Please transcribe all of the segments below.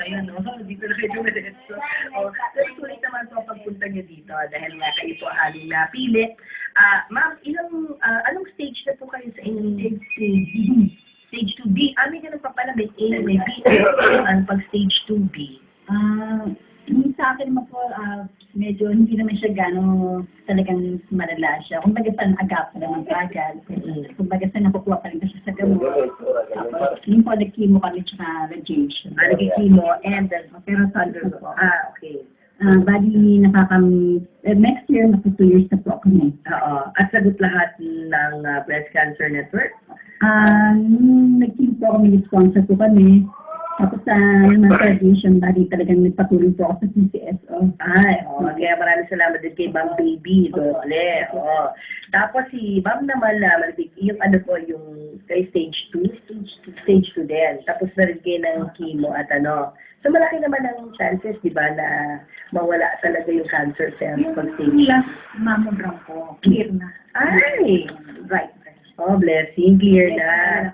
ngayon, no? Dito na kayo dumiretso. Oh, pero tuloy naman po pagpunta niyo dito dahil nga kayo po aming napili. Ma'am, anong stage na po kayo sa inyong stage 2B? May ganun pa pala, may A, may B, ano pag stage 2B? Yung sa akin naman po, medyo hindi naman siya gano'n talagang malala siya. Kung baga saan agap pa naman agad. Kung baga saan nakukuha pa rin siya sa gamot. Tapos, yung po, nag-chemo kami tsaka radiation. Nag-chemo and Pero saan po. okay. Bali, next year, magpo 2 years na po ako na. Oo. At sagot lahat ng Breast Cancer Network? Nag-chemo po kami, sponsor po kami. Tapos sa radiation, bali talagang nagpatuloy po ako sa CCSO. Kaya maraming salamat din kay Ma'am Baby, doble. Tapos si Ma'am naman, yung ano po, yung kay stage 2 din. Tapos na rin kayo ng chemo at ano. So malaki naman ang chances, di ba, na mawala talaga yung cancer cells pag stage 2. Yung last mammogram ko, clear na. Right. Blessing. Clear na.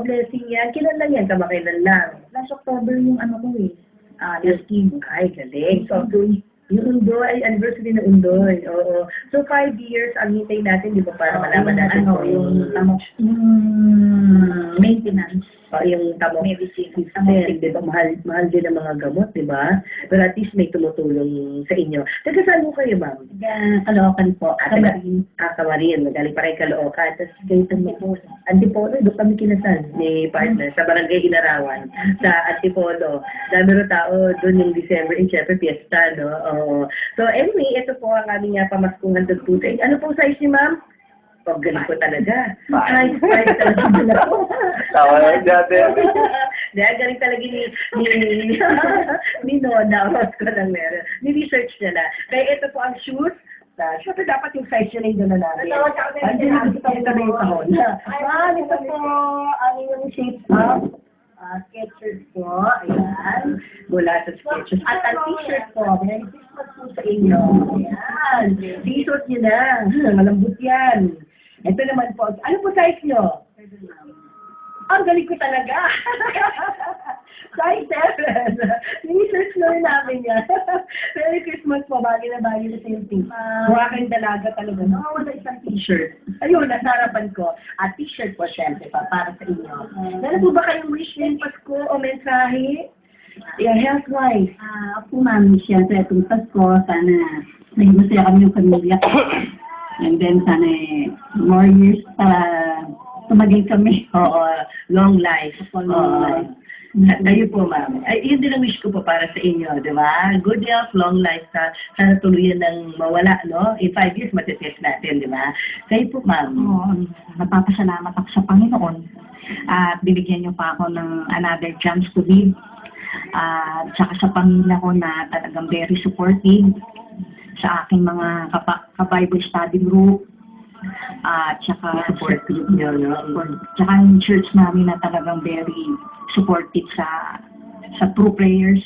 Blessing yan. Kailan lang yan? Kamakailan lang. Last October yung ano ko last chemo. Galing. So, yung Undoy, anniversary na Undoy. Oo. So, 5 years ang hintay natin, di ba, para malaman natin yung maintenance. Yung tamok medicine. Di ba? Mahal din ang mga gamot, di ba? Pero at least may tumutulong sa inyo. Taga saan mo kayo, ma'am? Caloocan po. Camarin. Camarin. Magaling pa rin Caloocan. Tapos kayo Antipolo. Doon kami kinasal ni partner sa Barangay Inarawan. Sa Antipolo. Dami rin tao doon yung December and syempre fiesta, no? So anyway, ito po ang aming pamaskungan tugtutay. Ano pong size ni ma'am? Galing ko talaga. Size talaga. Tawa lang dati. Dahil galing talaga ni Nona. Ko lang meron. Ni-research niya na. Kaya ito po ang shoes. Siyempre dapat yung size yun ay doon na namin. Ito na yung tahon. Ito po ang yung shape up. Sketchers po, ayan, mula sa Sketchers. At ang t-shirt po, Merry Christmas po sa inyo. Ayan, t-shirt nyo na, malambot yan. Ito naman po, ano po size nyo? Ang galing ko talaga. Size 7. Ni-search na rin namin yan. Merry Christmas po, bagay na sa yung team. Mukha kayong dalaga talaga. Wala isang t-shirt. Ayun, nasa harapan ko. At t-shirt po, syempre, para sa inyo. Meron po ba kayong wish ng Pasko o mensahe? Health-wise. Ako ma'am, syempre, itong Pasko, sana naging masaya kami yung pamilya ko. And then, sana more years para tumagay kami. Long life. Long life. Kayo po, ma'am. Yun din ang wish ko po para sa inyo, di ba? Good health, long life, sana tuluyan ng mawala, no? In 5 years, matitest natin, di ba? Kayo po, ma'am. Napapasalamat ako sa Panginoon at binigyan niyo pa ako ng another chance to live. At saka sa pamilya ko na talagang very supportive sa aking mga ka-Bible study group. At saka support group niyo, no? Tsaka yung church namin na talagang very supportive sa true prayers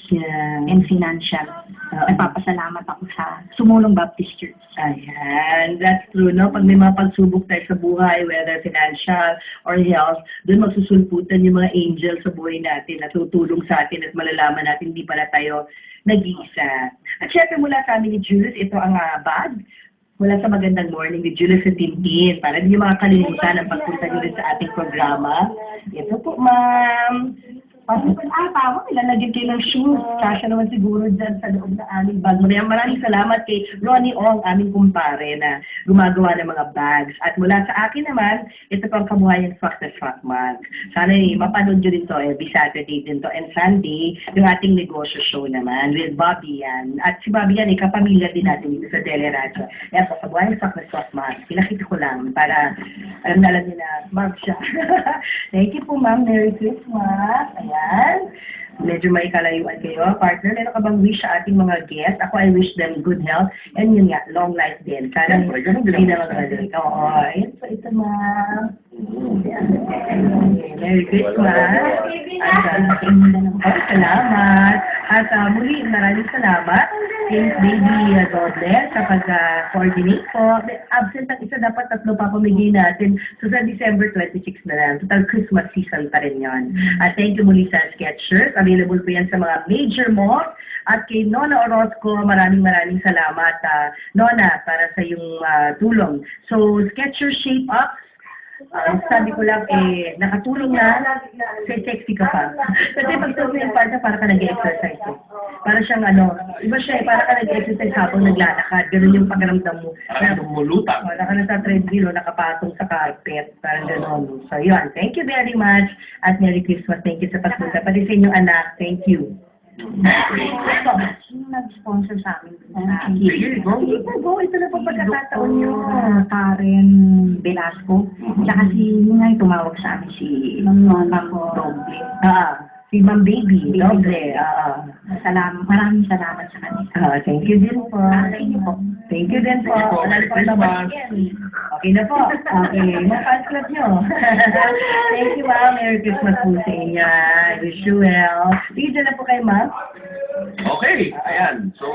and financial. Nagpapasalamat ako sa Sumulong Baptist Church. Ayan, that's true, no? Pag may mga pagsubok tayo sa buhay, whether financial or health, doon magsusulputan yung mga angels sa buhay natin na tutulong sa atin at malalaman natin hindi pala tayo nag-iisa. At syempre mula sa amin ni Julius, ito ang bag. Mula sa Magandang Morning ni Julius at Tintin. Para hindi mga kalimutan ang pagpunta nyo rin sa ating programa. Ito po, ma'am. Tama, ilalagyan kayo ng shoes. Kasya naman siguro dyan sa loob na aming bag. Maraming salamat kay Ronnie Ong, aming kumpare na gumagawa ng mga bags. At mula sa akin naman, ito pang kabuhayan Swak na Swak Month. Sana mapanood nyo rin to every Saturday din to and Sunday, yung ating negosyo show naman with Bobby yan. At si Bobby yan, kapamilya din natin dito sa Teleradio. Kaya po, kabuhayan Swak na Swak Month. Pinakita ko lang para alam na lang nyo na ma'am siya. Thank you po, ma'am. Merry Christmas. Ayan. Medyo may kalayuan kayo. Partner, meron ka bang wish sa ating mga guests? Ako, I wish them good health and yun nga, long life din. Sana hindi na magagaling. Oo, ayun po ito, ma'am. Merry Christmas. Salamat. At muli, maraming salamat kay Baby Doble sa pag-coordinate po. Absent ang isa, dapat 3 pa pamigay natin. So sa December 26 na lang. Total Christmas season pa rin yun. At thank you muli sa Skechers. Available po yan sa mga major malls. At kay Nona Orozco, maraming salamat, Nona, para sa iyong tulong. So, Skechers Shape Up, sabi ko lang, nakatulong na, sexy ka pa. Kasi pag sa yung parta, para ka nag-exercise. Para siyang iba siya, para ka nag-exercise habang naglalakad. Ganun yung pakiramdam mo. Parang lumulutang. Wala ka na sa treadmill, nakapatong sa carpet. Parang gano'n. So, yun. Thank you very much. At Merry Christmas. Thank you sa pagpunta. Pati sa inyong anak. Thank you. Yung nag-sponsor sa amin. Sige, go. Go. Ito na po pagkakataon nyo. Karen Velasco. Tsaka ngayon tumawag sa amin si Ma'am Doble. Si Ma'am Baby. Doble. Maraming salamat sa kanila. Thank you din po. Thank you po. Thank you din po. Wala na po naman. Okay na po. Okay. Mga fans club nyo. Thank you, ma'am. Merry Christmas po sa inyo. I wish you well. Dito na po kay ma'am. Okay, ayan. So,